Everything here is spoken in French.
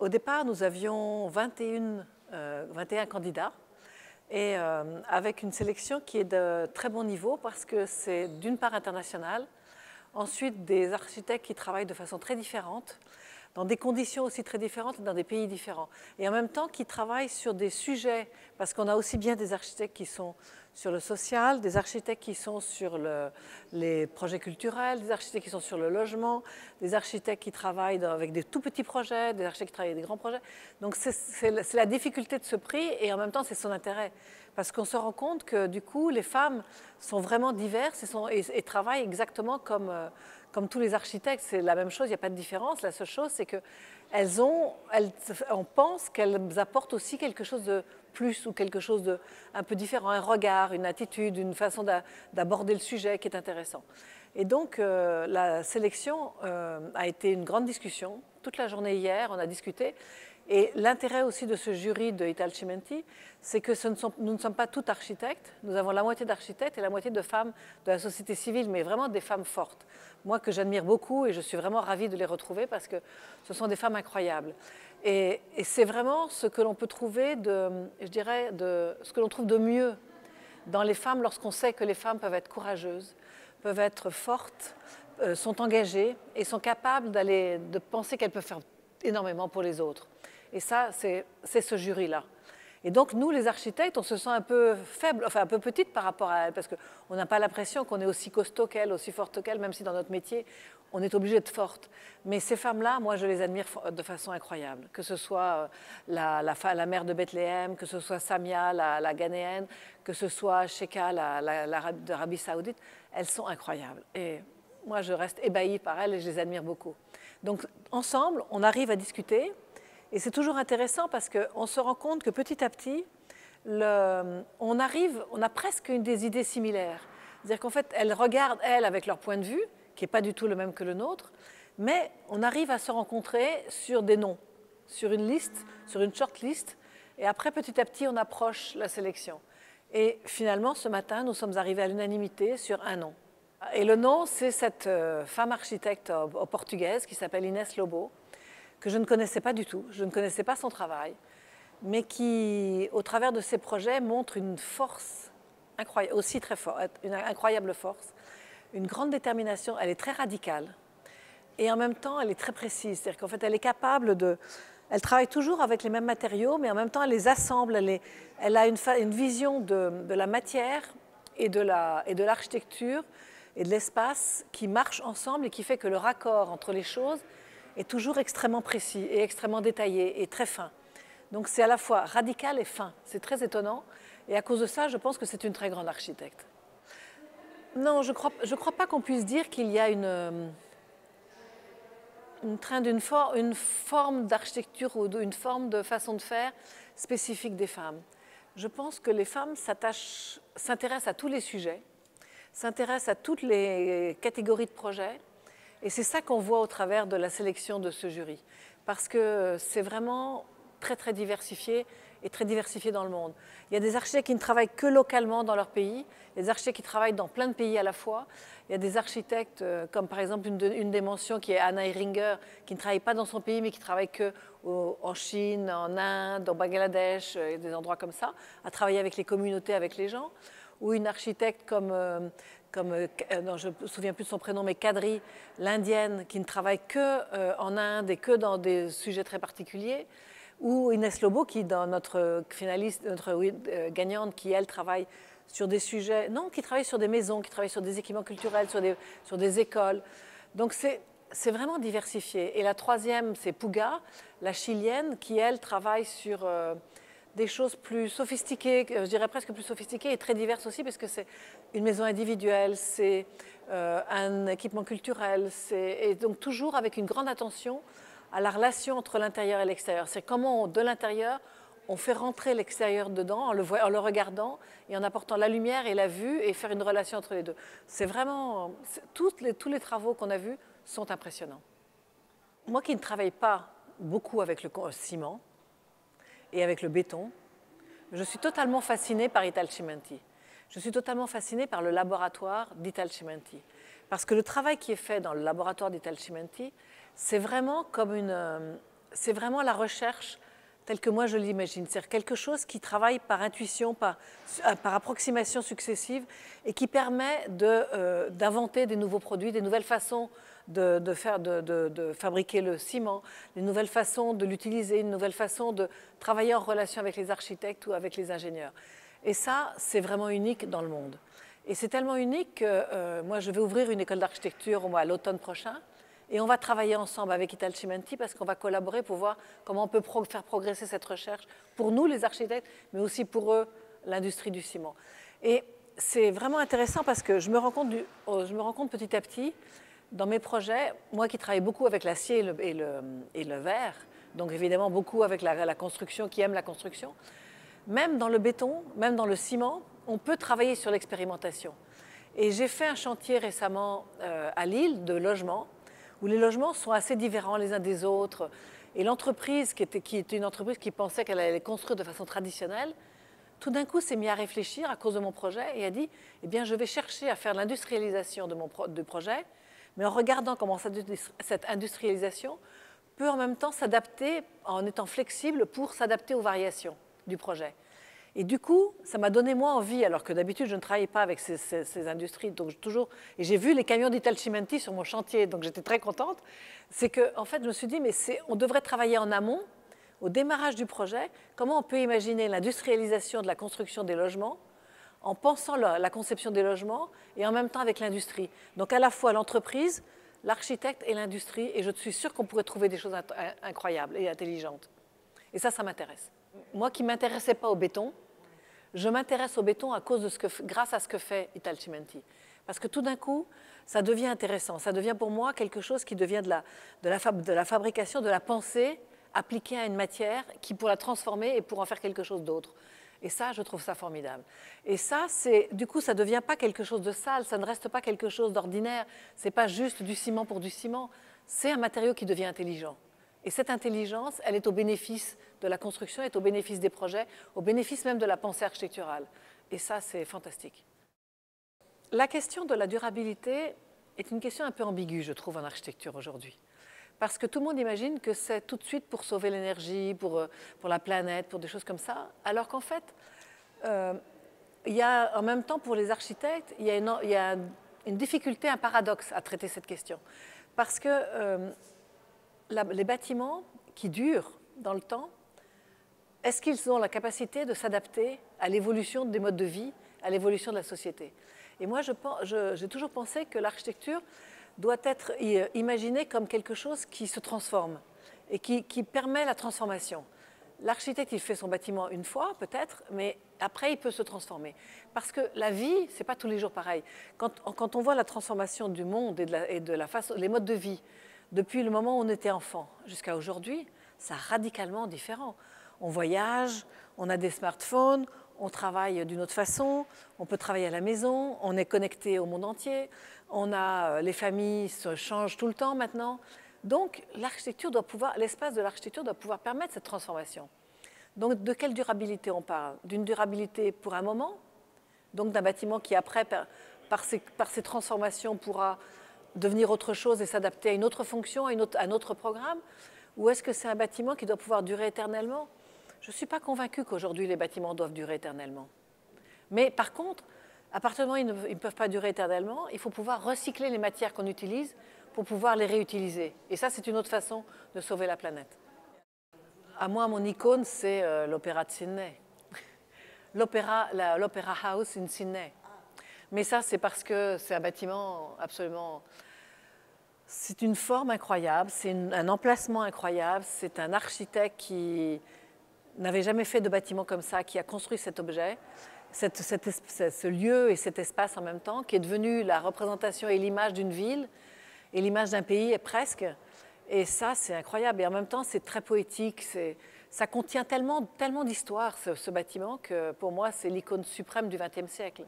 Au départ, nous avions 21 candidats et avec une sélection qui est de très bon niveau parce que c'est d'une part international, ensuite des architectes qui travaillent de façon très différente, dans des conditions aussi très différentes, dans des pays différents. Et en même temps, qui travaillent sur des sujets, parce qu'on a aussi bien des architectes qui sont sur le social, des architectes qui sont sur les projets culturels, des architectes qui sont sur le logement, des architectes qui travaillent avec des tout petits projets, des architectes qui travaillent avec des grands projets. Donc c'est la difficulté de ce prix et en même temps c'est son intérêt. Parce qu'on se rend compte que du coup les femmes sont vraiment diverses et travaillent exactement comme tous les architectes. C'est la même chose, il n'y a pas de différence. La seule chose c'est on pense qu'elles apportent aussi quelque chose de plus ou quelque chose d'un peu différent, un regard, une attitude, une façon d'aborder le sujet qui est intéressant. Et donc la sélection a été une grande discussion. Toute la journée hier, on a discuté. Et l'intérêt aussi de ce jury de Italcimenti, c'est que nous ne sommes pas toutes architectes. Nous avons la moitié d'architectes et la moitié de femmes de la société civile, mais vraiment des femmes fortes. Moi, que j'admire beaucoup et je suis vraiment ravie de les retrouver parce que ce sont des femmes incroyables. Et c'est vraiment ce que l'on peut trouver ce que l'on trouve de mieux dans les femmes lorsqu'on sait que les femmes peuvent être courageuses, peuvent être fortes, sont engagées et sont capables de penser qu'elles peuvent faire énormément pour les autres. Et ça, c'est ce jury-là. Et donc, nous, les architectes, on se sent un peu faibles, enfin un peu petites par rapport à elles, parce qu'on n'a pas l'impression qu'on est aussi costaud qu'elles, aussi forte qu'elles, même si dans notre métier, on est obligé d'être forte. Mais ces femmes-là, moi, je les admire de façon incroyable. Que ce soit la mère de Bethléem, que ce soit Samia, la Ghanéenne, que ce soit Sheka, d'Arabie Saoudite, elles sont incroyables. Et moi, je reste ébahie par elles et je les admire beaucoup. Donc, ensemble, on arrive à discuter. Et c'est toujours intéressant parce qu'on se rend compte que petit à petit, on a presque des idées similaires. C'est-à-dire qu'en fait, elles regardent, elles, avec leur point de vue, qui n'est pas du tout le même que le nôtre, mais on arrive à se rencontrer sur des noms, sur une liste, sur une short list, et après, petit à petit, on approche la sélection. Et finalement, ce matin, nous sommes arrivés à l'unanimité sur un nom. Et le nom, c'est cette femme architecte portugaise qui s'appelle Inès Lobo, que je ne connaissais pas du tout, je ne connaissais pas son travail, mais qui, au travers de ses projets, montre une force incroyable, aussi très forte, une incroyable force, une grande détermination. Elle est très radicale et en même temps, elle est très précise. C'est-à-dire qu'en fait, elle est capable elle travaille toujours avec les mêmes matériaux, mais en même temps, elle les assemble. Elle a une vision de la matière et de l'architecture et de l'espace qui marchent ensemble et qui fait que le raccord entre les choses est toujours extrêmement précis et extrêmement détaillé et très fin. Donc c'est à la fois radical et fin. C'est très étonnant. Et à cause de ça, je pense que c'est une très grande architecte. Non, je crois pas qu'on puisse dire qu'il y a une forme d'architecture ou une forme de façon de faire spécifique des femmes. Je pense que les femmes s'intéressent à tous les sujets, s'intéressent à toutes les catégories de projets. Et c'est ça qu'on voit au travers de la sélection de ce jury. Parce que c'est vraiment très, très diversifié et très diversifié dans le monde. Il y a des architectes qui ne travaillent que localement dans leur pays. Il y a des architectes qui travaillent dans plein de pays à la fois. Il y a des architectes, comme par exemple une des mentions qui est Anna Ehringer, qui ne travaille pas dans son pays, mais qui travaille en Chine, en Inde, au Bangladesh, et des endroits comme ça, à travailler avec les communautés, avec les gens. Ou une architecte non, je ne me souviens plus de son prénom, mais Kadri, l'indienne, qui ne travaille qu'en Inde et que dans des sujets très particuliers, ou Inès Lobo, qui dans notre gagnante, qui elle travaille sur des sujets, non, qui travaille sur des maisons, qui travaille sur des équipements culturels, sur des écoles. Donc c'est vraiment diversifié. Et la troisième, c'est Puga, la chilienne, qui elle travaille sur des choses plus sophistiquées, je dirais presque plus sophistiquées et très diverses aussi, parce que c'est une maison individuelle, c'est un équipement culturel, et donc toujours avec une grande attention à la relation entre l'intérieur et l'extérieur. C'est comment, de l'intérieur, on fait rentrer l'extérieur dedans en le regardant et en apportant la lumière et la vue et faire une relation entre les deux. C'est vraiment... Tous les travaux qu'on a vus sont impressionnants. Moi qui ne travaille pas beaucoup avec le ciment et avec le béton, je suis totalement fascinée par Italcimenti. Je suis totalement fascinée par le laboratoire d'Italcimenti. Parce que le travail qui est fait dans le laboratoire d'Italcimenti, c'est vraiment comme c'est vraiment la recherche telle que moi je l'imagine. C'est-à-dire quelque chose qui travaille par intuition, par approximation successive et qui permet d'inventer des nouveaux produits, des nouvelles façons de fabriquer le ciment, des nouvelles façons de l'utiliser, une nouvelle façon de travailler en relation avec les architectes ou avec les ingénieurs. Et ça, c'est vraiment unique dans le monde. Et c'est tellement unique que moi, je vais ouvrir une école d'architecture à l'automne prochain. Et on va travailler ensemble avec Italcementi parce qu'on va collaborer pour voir comment on peut faire progresser cette recherche pour nous, les architectes, mais aussi pour eux, l'industrie du ciment. Et c'est vraiment intéressant parce que je me rends compte petit à petit, dans mes projets, moi qui travaille beaucoup avec l'acier et le verre, donc évidemment beaucoup avec la construction, qui aime la construction, même dans le béton, même dans le ciment, on peut travailler sur l'expérimentation. Et j'ai fait un chantier récemment à Lille de logement, où les logements sont assez différents les uns des autres. Et l'entreprise, qui était une entreprise qui pensait qu'elle allait les construire de façon traditionnelle, tout d'un coup s'est mis à réfléchir à cause de mon projet et a dit, eh bien, je vais chercher à faire l'industrialisation de projet, mais en regardant comment cette industrialisation peut en même temps s'adapter en étant flexible pour s'adapter aux variations du projet. Et du coup, ça m'a donné moi envie, alors que d'habitude, je ne travaillais pas avec ces industries. Donc et j'ai vu les camions d'Italcementi sur mon chantier, donc j'étais très contente. C'est qu'en fait, je me suis dit, mais on devrait travailler en amont, au démarrage du projet, comment on peut imaginer l'industrialisation de la construction des logements en pensant la conception des logements et en même temps avec l'industrie. Donc à la fois l'entreprise, l'architecte et l'industrie, et je suis sûre qu'on pourrait trouver des choses incroyables et intelligentes. Et ça m'intéresse. Moi qui ne m'intéressais pas au béton, je m'intéresse au béton grâce à ce que fait Italcementi. Parce que tout d'un coup, ça devient intéressant. Ça devient pour moi quelque chose qui devient de la fabrication, de la pensée appliquée à une matière pour la transformer et pour en faire quelque chose d'autre. Et ça, je trouve ça formidable. Et ça, du coup, ça ne devient pas quelque chose de sale, ça ne reste pas quelque chose d'ordinaire. Ce n'est pas juste du ciment pour du ciment. C'est un matériau qui devient intelligent. Et cette intelligence, elle est au bénéfice de la construction, est au bénéfice des projets, au bénéfice même de la pensée architecturale. Et ça, c'est fantastique. La question de la durabilité est une question un peu ambiguë, je trouve, en architecture aujourd'hui. Parce que tout le monde imagine que c'est tout de suite pour sauver l'énergie, pour la planète, pour des choses comme ça, alors qu'en fait, il y a en même temps pour les architectes, il y a une difficulté, un paradoxe à traiter cette question. Parce que les bâtiments qui durent dans le temps, est-ce qu'ils ont la capacité de s'adapter à l'évolution des modes de vie, à l'évolution de la société? Et moi, j'ai toujours pensé que l'architecture doit être imaginée comme quelque chose qui se transforme et qui permet la transformation. L'architecte, il fait son bâtiment une fois, peut-être, mais après, il peut se transformer. Parce que la vie, ce n'est pas tous les jours pareil. Quand on voit la transformation du monde et de la façon, les modes de vie, depuis le moment où on était enfant jusqu'à aujourd'hui, c'est radicalement différent. On voyage, on a des smartphones, on travaille d'une autre façon, on peut travailler à la maison, on est connecté au monde entier, les familles se changent tout le temps maintenant. Donc l'espace de l'architecture doit pouvoir permettre cette transformation. Donc de quelle durabilité on parle? D'une durabilité pour un moment, donc d'un bâtiment qui après, par ses transformations, pourra devenir autre chose et s'adapter à une autre fonction, à un autre programme? Ou est-ce que c'est un bâtiment qui doit pouvoir durer éternellement? Je ne suis pas convaincue qu'aujourd'hui les bâtiments doivent durer éternellement. Mais par contre, à partir du moment où ils ne peuvent pas durer éternellement, il faut pouvoir recycler les matières qu'on utilise pour pouvoir les réutiliser. Et ça, c'est une autre façon de sauver la planète. À moi, mon icône, c'est l'Opéra de Sydney. L'Opéra House in Sydney. Mais ça, c'est parce que c'est un bâtiment absolument... C'est une forme incroyable, c'est un emplacement incroyable, c'est un architecte qui n'avait jamais fait de bâtiment comme ça, qui a construit cet objet, ce lieu et cet espace en même temps, qui est devenu la représentation et l'image d'une ville et l'image d'un pays presque. Et ça, c'est incroyable. Et en même temps, c'est très poétique. Ça contient tellement d'histoire, ce bâtiment, que pour moi, c'est l'icône suprême du XXe siècle.